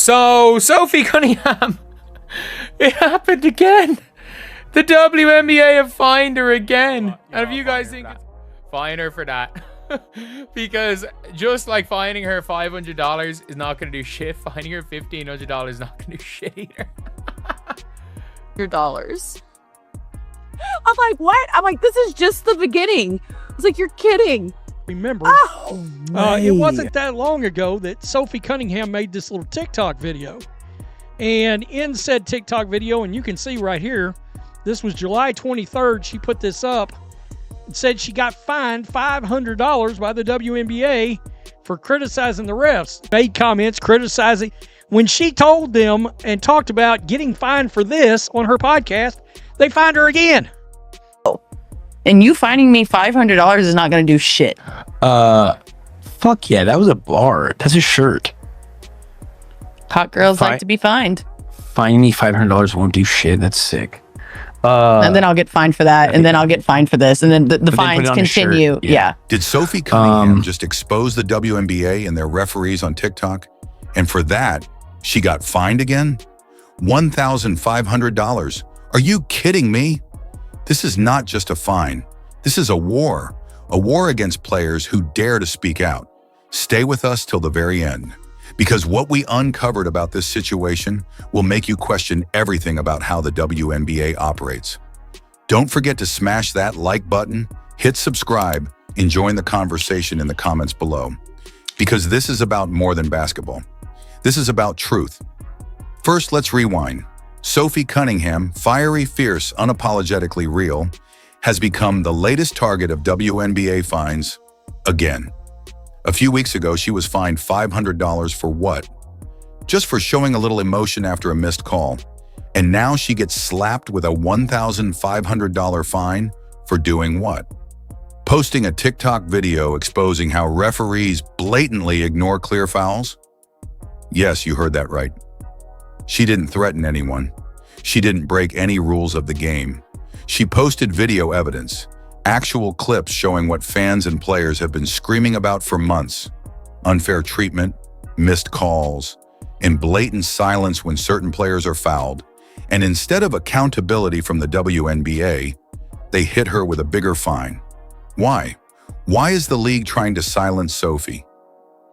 So, Sophie Cunningham, it happened again. The WNBA have fined her again. And if you guys think it's fine her for that, because just like fining her $500 is not going to do shit, fining her $1,500 is not going to do shit either. Your dollars. I'm like, what? I'm like, this is just the beginning. I was like, you're kidding. Remember, Oh, it wasn't that long ago that Sophie Cunningham made this little TikTok video. And in said TikTok video, and you can see right here, this was July 23rd, she put this up and said she got fined $500 by the WNBA for criticizing the refs. Made comments criticizing. When she told them and talked about getting fined for this on her podcast, they fined her again. And you finding me $500 is not going to do shit. Fuck yeah, that was a bar. That's a shirt. Hot girls like to be fined. Finding me $500 won't do shit. That's sick. And then I'll get fined for that, and then I'll get fined for this, and then the fines continue. Yeah. Did Sophie Cunningham just expose the WNBA and their referees on TikTok? And for that, she got fined again? $1,500. Are you kidding me? This is not just a fine. This is a war against players who dare to speak out. Stay with us till the very end, because what we uncovered about this situation will make you question everything about how the WNBA operates. Don't forget to smash that like button, hit subscribe, and join the conversation in the comments below, because this is about more than basketball. This is about truth. First, let's rewind. Sophie Cunningham, fiery, fierce, unapologetically real, has become the latest target of WNBA fines again. A few weeks ago, she was fined $500 for what? Just for showing a little emotion after a missed call. And now she gets slapped with a $1,500 fine for doing what? Posting a TikTok video exposing how referees blatantly ignore clear fouls? Yes, you heard that right. She didn't threaten anyone. She didn't break any rules of the game. She posted video evidence, actual clips showing what fans and players have been screaming about for months: unfair treatment, missed calls, and blatant silence when certain players are fouled. And instead of accountability from the WNBA, they hit her with a bigger fine. Why? Why is the league trying to silence Sophie?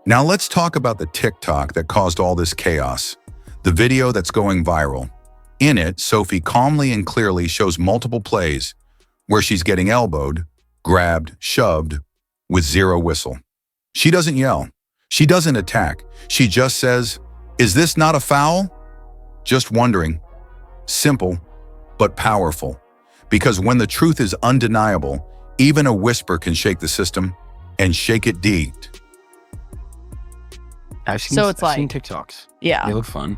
Now let's talk about the TikTok that caused all this chaos. The video that's going viral. In it, Sophie calmly and clearly shows multiple plays where she's getting elbowed, grabbed, shoved, with zero whistle. She doesn't yell. She doesn't attack. She just says, "Is this not a foul?" Just wondering. Simple, but powerful. Because when the truth is undeniable, even a whisper can shake the system, and shake it deep. I've seen TikToks. Yeah. They look fun.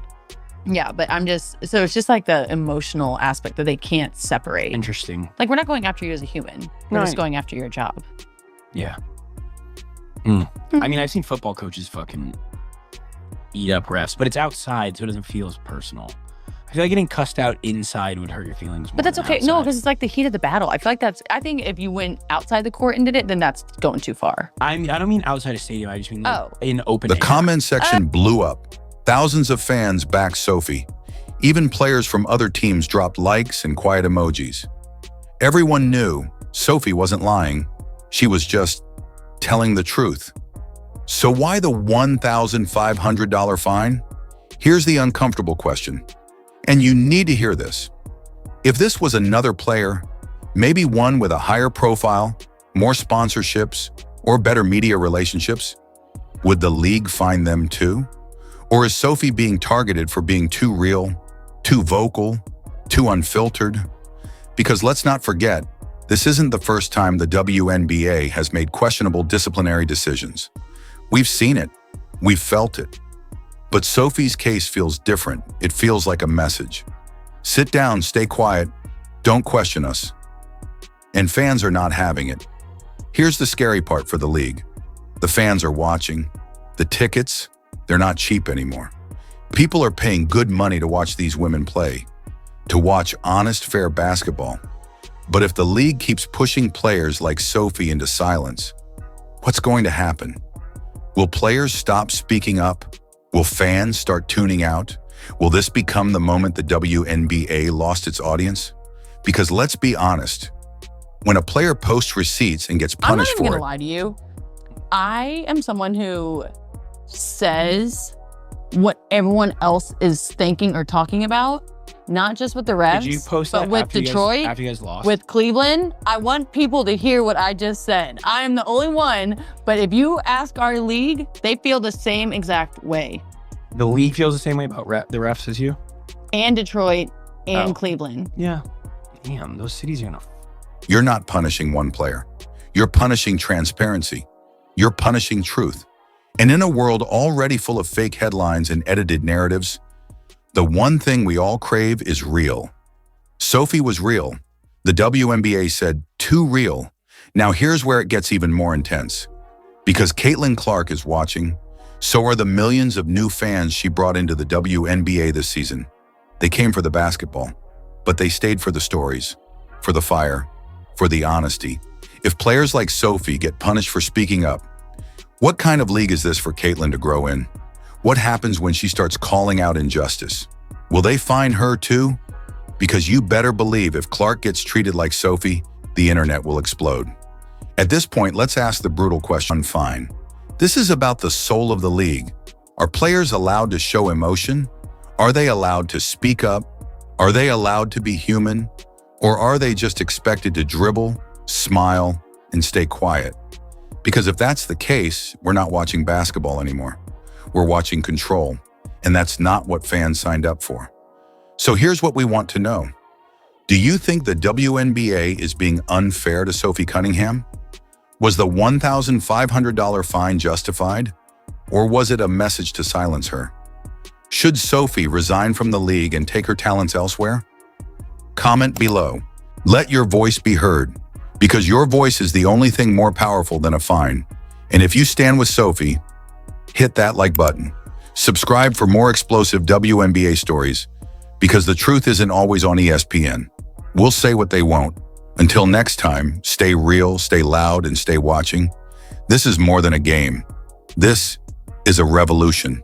Yeah, but it's just like the emotional aspect that they can't separate. Interesting. Like, we're not going after you as a human. We're just going after your job. Yeah. I mean, I've seen football coaches fucking eat up refs, but it's outside, so it doesn't feel as personal. I feel like getting cussed out inside would hurt your feelings more. But that's than okay. outside. No, because it's like the heat of the battle. I feel like I think if you went outside the court and did it, then that's going too far. I don't mean outside a stadium. I just mean like in open The air. comment section blew up. Thousands of fans backed Sophie. Even players from other teams dropped likes and quiet emojis. Everyone knew Sophie wasn't lying. She was just telling the truth. So why the $1,500 fine? Here's the uncomfortable question. And you need to hear this. If this was another player, maybe one with a higher profile, more sponsorships, or better media relationships, would the league fine them too? Or is Sophie being targeted for being too real, too vocal, too unfiltered? Because let's not forget, this isn't the first time the WNBA has made questionable disciplinary decisions. We've seen it. We've felt it. But Sophie's case feels different. It feels like a message. Sit down, stay quiet, don't question us. And fans are not having it. Here's the scary part for the league. The fans are watching. The tickets, they're not cheap anymore. People are paying good money to watch these women play, to watch honest, fair basketball. But if the league keeps pushing players like Sophie into silence, what's going to happen? Will players stop speaking up? Will fans start tuning out? Will this become the moment the WNBA lost its audience? Because let's be honest, when a player posts receipts and gets punished I'm not even for gonna lie to you. I am someone who says what everyone else is thinking or talking about, not just with the refs, Did you post but that with after Detroit, after you guys lost? with Cleveland. I want people to hear what I just said. I am the only one, but if you ask our league, they feel the same exact way. The league feels the same way about the refs as you? And Detroit and Oh. Cleveland. Yeah. Damn, those cities are gonna... You're not punishing one player. You're punishing transparency. You're punishing truth. And in a world already full of fake headlines and edited narratives, the one thing we all crave is real. Sophie was real. The WNBA said, too real. Now here's where it gets even more intense. Because Caitlin Clark is watching, so are the millions of new fans she brought into the WNBA this season. They came for the basketball, but they stayed for the stories, for the fire, for the honesty. If players like Sophie get punished for speaking up, what kind of league is this for Caitlin to grow in? What happens when she starts calling out injustice? Will they fine her too? Because you better believe if Clark gets treated like Sophie, the internet will explode. At this point, let's ask the brutal question. Fine. This is about the soul of the league. Are players allowed to show emotion? Are they allowed to speak up? Are they allowed to be human? Or are they just expected to dribble, smile, and stay quiet? Because if that's the case, we're not watching basketball anymore. We're watching control, and that's not what fans signed up for. So here's what we want to know. Do you think the WNBA is being unfair to Sophie Cunningham? Was the $1,500 fine justified? Or was it a message to silence her? Should Sophie resign from the league and take her talents elsewhere? Comment below. Let your voice be heard, because your voice is the only thing more powerful than a fine. And if you stand with Sophie, hit that like button. Subscribe for more explosive WNBA stories, because the truth isn't always on ESPN. We'll say what they won't. Until next time, stay real, stay loud, and stay watching. This is more than a game. This is a revolution.